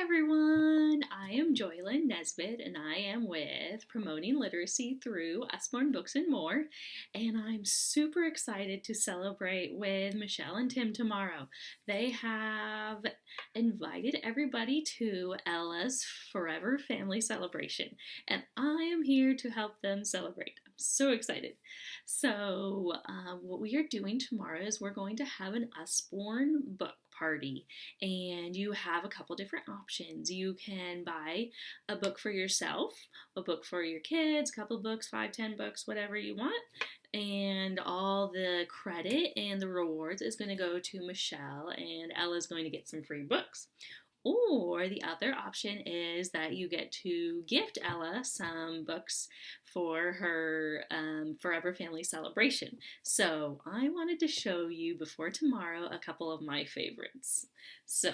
Everyone, I am Joylyn Nesbitt and I am with Promoting Literacy through Usborne Books and More, and I'm super excited to celebrate with Michelle and Tim tomorrow. They have invited everybody to Ella's Forever Family Celebration, and I am here to help them celebrate. I'm so excited. What we are doing tomorrow is we're going to have an Usborne book party, and you have a couple different options. You can buy a book for yourself, a book for your kids, a couple books, 5, 10 books, whatever you want, and all the credit and the rewards is going to go to Michelle, and Ella's going to get some free books. Or the other option is that you get to gift Ella some books for her Forever Family Celebration. So I wanted to show you before tomorrow a couple of my favorites. So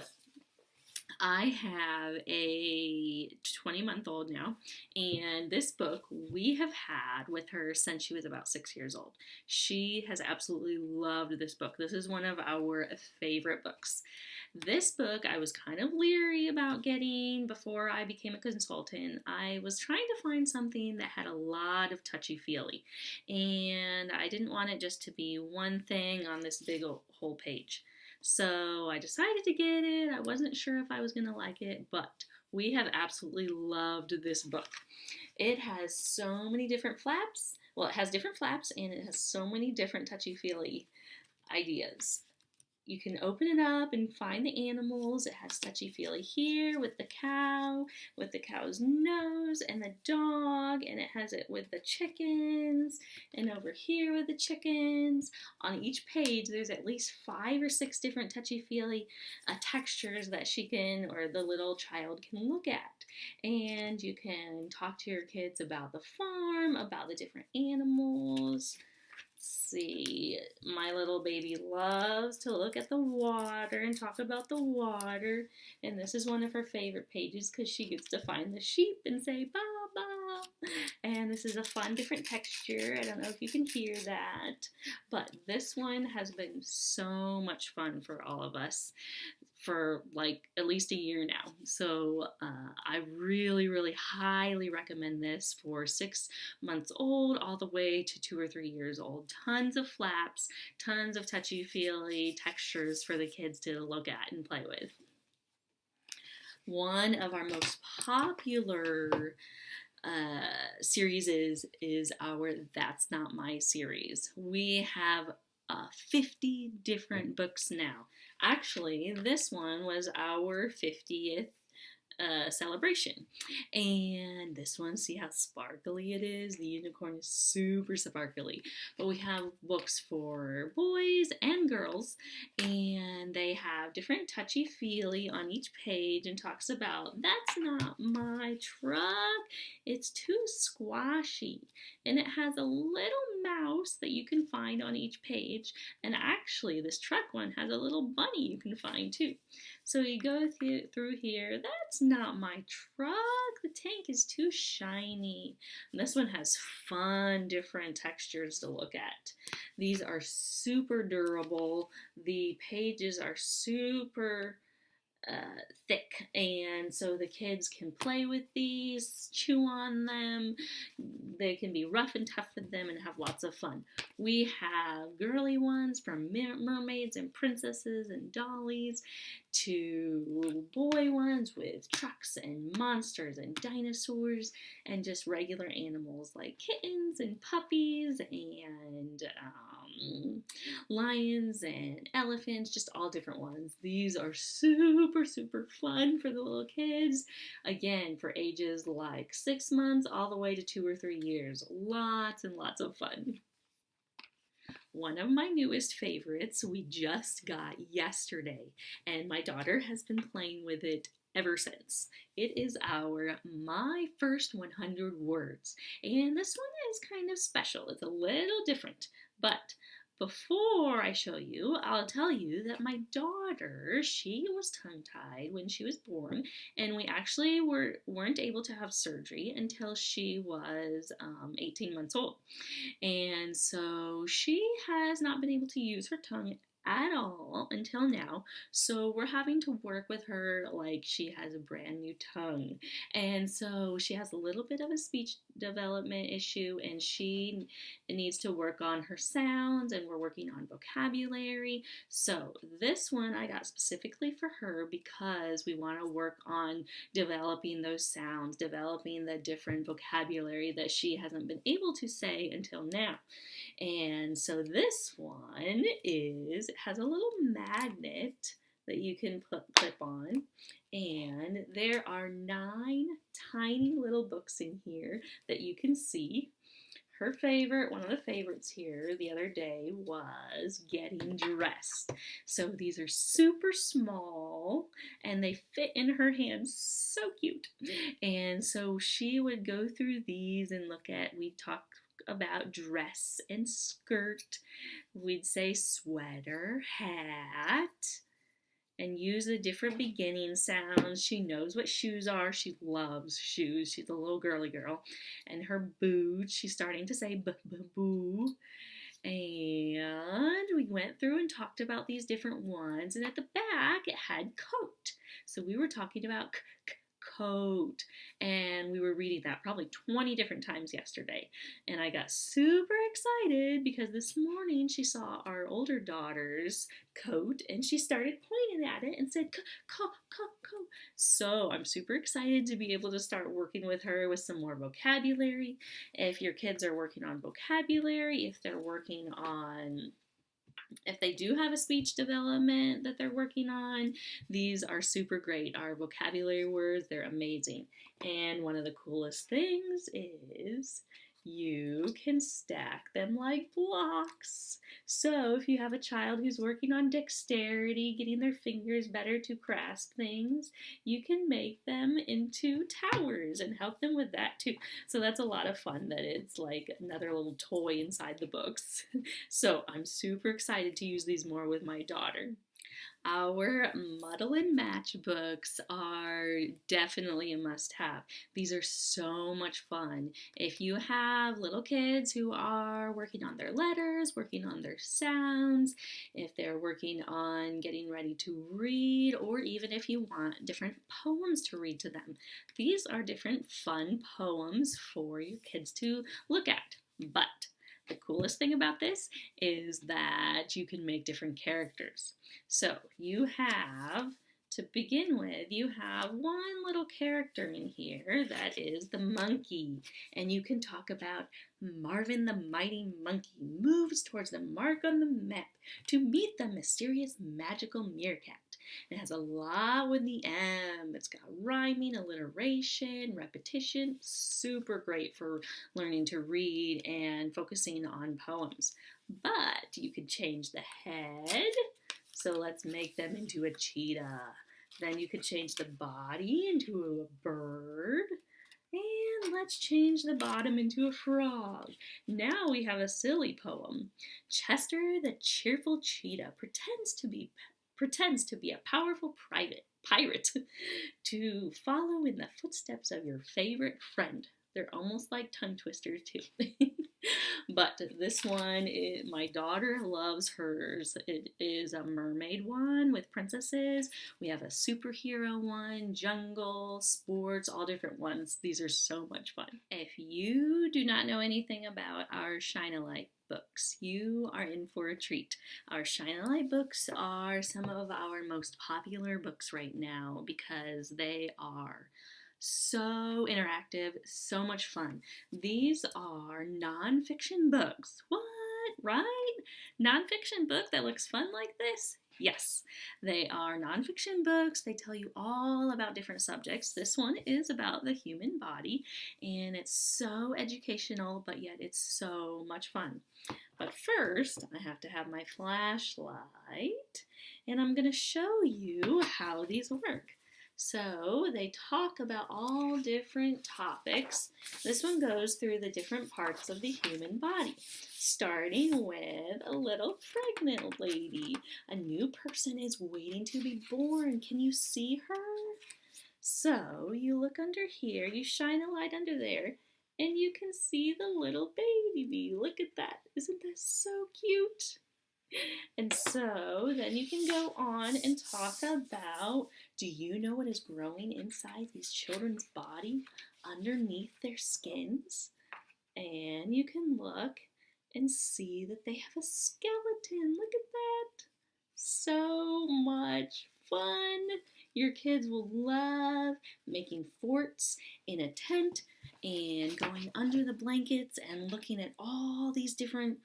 I have a 20-month-old now, and this book we have had with her since she was about 6 years old. She has absolutely loved this book. This is one of our favorite books. This book I was kind of leery about getting before I became a consultant. I was trying to find something that had a lot of touchy-feely, and I didn't want it just to be one thing on this big whole page. So I decided to get it. I wasn't sure if I was going to like it, but we have absolutely loved this book. It has so many different flaps. Well, it has different flaps and it has so many different touchy-feely ideas. You can open it up and find the animals. It has touchy-feely here with the cow, with the cow's nose, and the dog, and it has it with the chickens, and over here with the chickens. On each page, there's at least 5 or 6 different touchy-feely textures that she can, or the little child can look at. And you can talk to your kids about the farm, about the different animals. See, my little baby loves to look at the water and talk about the water, and this is one of her favorite pages because she gets to find the sheep and say ba. And this is a fun different texture. I don't know if you can hear that, but this one has been so much fun for all of us for like at least a year now. So I really highly recommend this for 6 months old all the way to 2 or 3 years old. Tons of flaps, tons of touchy-feely textures for the kids to look at and play with. One of our most popular series is our That's Not My series. We have 50 different books now. Actually, this one was our 50th celebration. And this one, see how sparkly it is? The unicorn is super sparkly. But we have books for boys and girls, and they have different touchy-feely on each page and talks about, that's not my truck, it's too squashy. And it has a little mouse that you can find on each page, and actually this truck one has a little bunny you can find too. So you go through here, that's not my truck, the tank is too shiny. And this one has fun different textures to look at. These are super durable, the pages are super thick, and so the kids can play with these, chew on them, they can be rough and tough with them and have lots of fun. We have girly ones from mermaids and princesses and dollies to boy ones with trucks and monsters and dinosaurs and just regular animals like kittens and puppies and lions and elephants, just all different ones. These are super fun for the little kids. Again, for ages like 6 months all the way to 2 or 3 years. Lots and lots of fun. One of my newest favorites we just got yesterday, and my daughter has been playing with it ever since. It is our My First 100 Words, and this one is kind of special. It's a little different, but before I show you, I'll tell you that my daughter, she was tongue-tied when she was born, and we actually weren't able to have surgery until she was 18 months old. And so she has not been able to use her tongue at all until now. So we're having to work with her like she has a brand new tongue. And so she has a little bit of a speech development issue, and she needs to work on her sounds, and we're working on vocabulary. So this one I got specifically for her because we want to work on developing those sounds, developing the different vocabulary that she hasn't been able to say until now. And so this one has a little magnet that you can clip on, and there are 9 tiny little books in here that you can see. Her favorite, one of the favorites here the other day, was Getting Dressed. So these are super small and they fit in her hands, so cute. And so she would go through these and we'd talk about dress and skirt. We'd say sweater, hat, and use the different beginning sounds. She knows what shoes are. She loves shoes. She's a little girly girl. And her boots, she's starting to say boo. And we went through and talked about these different ones. And at the back, it had coat. So we were talking about coat, and we were reading that probably 20 different times yesterday, and I got super excited because this morning she saw our older daughter's coat and she started pointing at it and said coat. So I'm super excited to be able to start working with her with some more vocabulary. If your kids are working on vocabulary, if they do have a speech development that they're working on, these are super great. Our vocabulary words, they're amazing. And one of the coolest things is you can stack them like blocks. So if you have a child who's working on dexterity, getting their fingers better to grasp things, you can make them into towers and help them with that too. So that's a lot of fun, that it's like another little toy inside the books. So I'm super excited to use these more with my daughter. Our Muddle and Matchbooks are definitely a must-have. These are so much fun. If you have little kids who are working on their letters, working on their sounds, if they're working on getting ready to read, or even if you want different poems to read to them, these are different fun poems for your kids to look at. But the coolest thing about this is that you can make different characters. So to begin with, you have one little character in here that is the monkey. And you can talk about Marvin the mighty monkey moves towards the mark on the map to meet the mysterious magical meerkat. It has a lot with the M. It's got rhyming, alliteration, repetition. Super great for learning to read and focusing on poems. But you could change the head. So let's make them into a cheetah. Then you could change the body into a bird. And let's change the bottom into a frog. Now we have a silly poem. Chester the cheerful cheetah pretends to be a powerful pirate to follow in the footsteps of your favorite friend. They're almost like tongue twisters too. But this one, my daughter loves hers. It is a mermaid one with princesses. We have a superhero one, jungle, sports, all different ones. These are so much fun. If you do not know anything about our Shine-a-Light books, you are in for a treat. Our Shine-a-Light books are some of our most popular books right now because they are so interactive, so much fun. These are nonfiction books. What? Right? Nonfiction book that looks fun like this? Yes, they are nonfiction books. They tell you all about different subjects. This one is about the human body, and it's so educational, but yet it's so much fun. But first, I have to have my flashlight, and I'm going to show you how these work. So they talk about all different topics. This one goes through the different parts of the human body, starting with a little pregnant lady. A new person is waiting to be born. Can you see her? So you look under here, you shine a light under there, and you can see the little baby. Look at that. Isn't that so cute? And so then you can go on and talk about, do you know what is growing inside these children's body underneath their skins? And you can look and see that they have a skeleton. Look at that. So much fun. Your kids will love making forts in a tent and going under the blankets and looking at all these different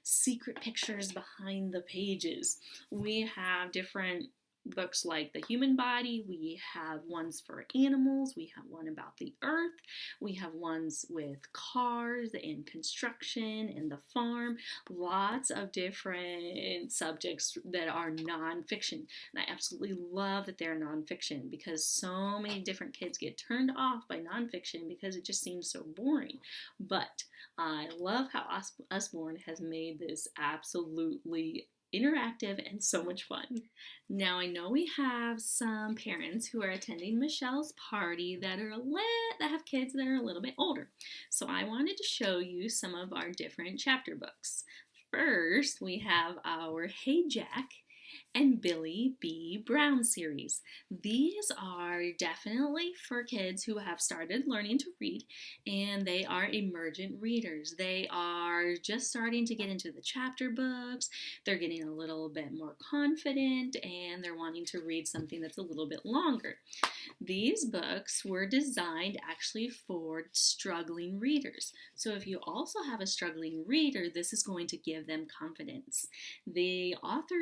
secret pictures behind the pages. We have different books like the human body, we have ones for animals, we have one about the earth, we have ones with cars and construction and the farm, lots of different subjects that are nonfiction. And I absolutely love that they're nonfiction because so many different kids get turned off by nonfiction because it just seems so boring. But I love how Usborne has made this absolutely interactive and so much fun. Now I know we have some parents who are attending Michelle's party that have kids that are a little bit older. So I wanted to show you some of our different chapter books. First, we have our Hey Jack and Billy B. Brown series. These are definitely for kids who have started learning to read, and they are emergent readers. They are just starting to get into the chapter books. They're getting a little bit more confident, and they're wanting to read something that's a little bit longer. These books were designed actually for struggling readers. So if you also have a struggling reader, this is going to give them confidence. The author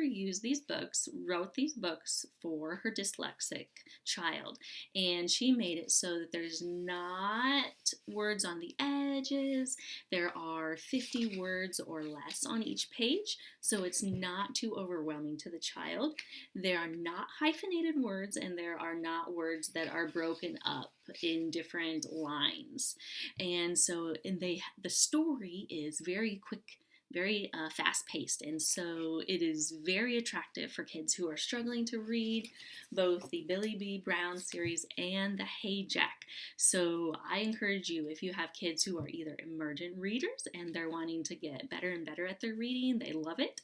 wrote these books for her dyslexic child, and she made it so that there's not words on the edges. There are 50 words or less on each page, so it's not too overwhelming to the child. There are not hyphenated words, and there are not words that are broken up in different lines. And so the story is very quick, very fast-paced, and so it is very attractive for kids who are struggling to read both the Billy B. Brown series and the Hey Jack. So I encourage you, if you have kids who are either emergent readers and they're wanting to get better and better at their reading, they love it,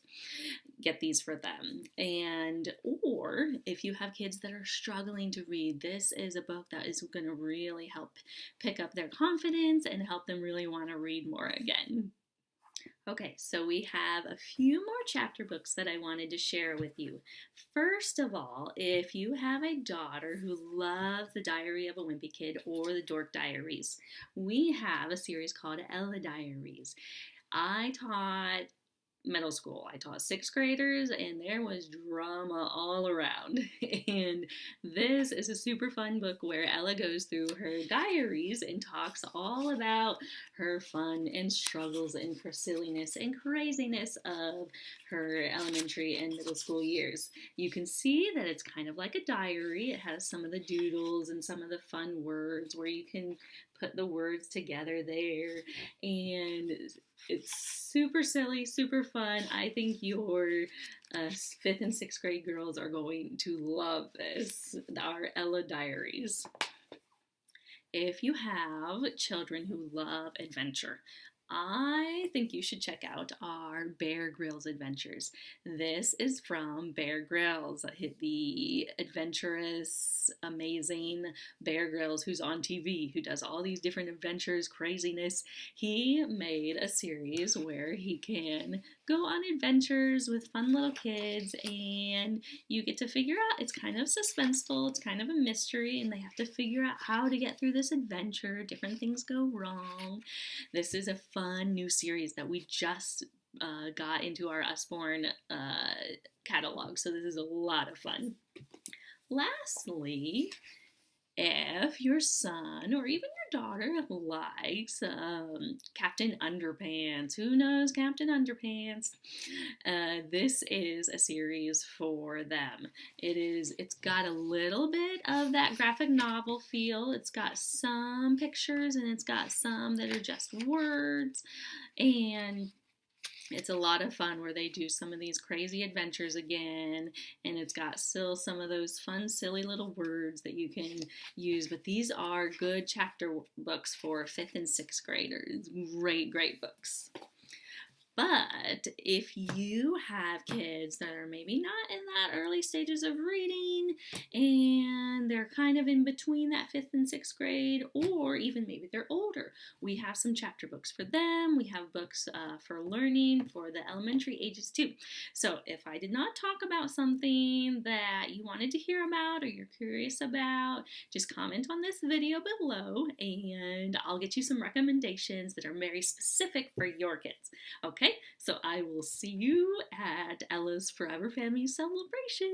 get these for them. Or if you have kids that are struggling to read, this is a book that is going to really help pick up their confidence and help them really want to read more again. Okay, so we have a few more chapter books that I wanted to share with you. First of all, if you have a daughter who loves The Diary of a Wimpy Kid or The Dork Diaries, we have a series called Ella Diaries. I taught middle school. I taught sixth graders, and there was drama all around. And this is a super fun book where Ella goes through her diaries and talks all about her fun and struggles and silliness and craziness of her elementary and middle school years. You can see that it's kind of like a diary. It has some of the doodles and some of the fun words where you can put the words together there, and it's super silly, super fun. I think your 5th and 6th grade girls are going to love this, our Ella Diaries. If you have children who love adventure, I think you should check out our Bear Grylls Adventures. This is from Bear Grylls, the adventurous, amazing Bear Grylls who's on TV, who does all these different adventures, craziness. He made a series where he can go on adventures with fun little kids, and you get to figure out, it's kind of suspenseful, it's kind of a mystery, and they have to figure out how to get through this adventure. Different things go wrong. This is a fun new series that we just got into our Usborne catalog, so this is a lot of fun. Lastly, if your son or even your daughter likes Captain Underpants, who knows Captain Underpants? This is a series for them. It's got a little bit of that graphic novel feel. It's got some pictures and it's got some that are just words, and it's a lot of fun where they do some of these crazy adventures again, and it's got still some of those fun, silly little words that you can use. But these are good chapter books for 5th and 6th graders. Great, great books. But if you have kids that are maybe not in that early stages of reading and they're kind of in between that 5th and 6th grade, or even maybe they're older, we have some chapter books for them. We have books for learning for the elementary ages too. So if I did not talk about something that you wanted to hear about or you're curious about, just comment on this video below and I'll get you some recommendations that are very specific for your kids. Okay, so I will see you at Ella's Forever Family Celebration.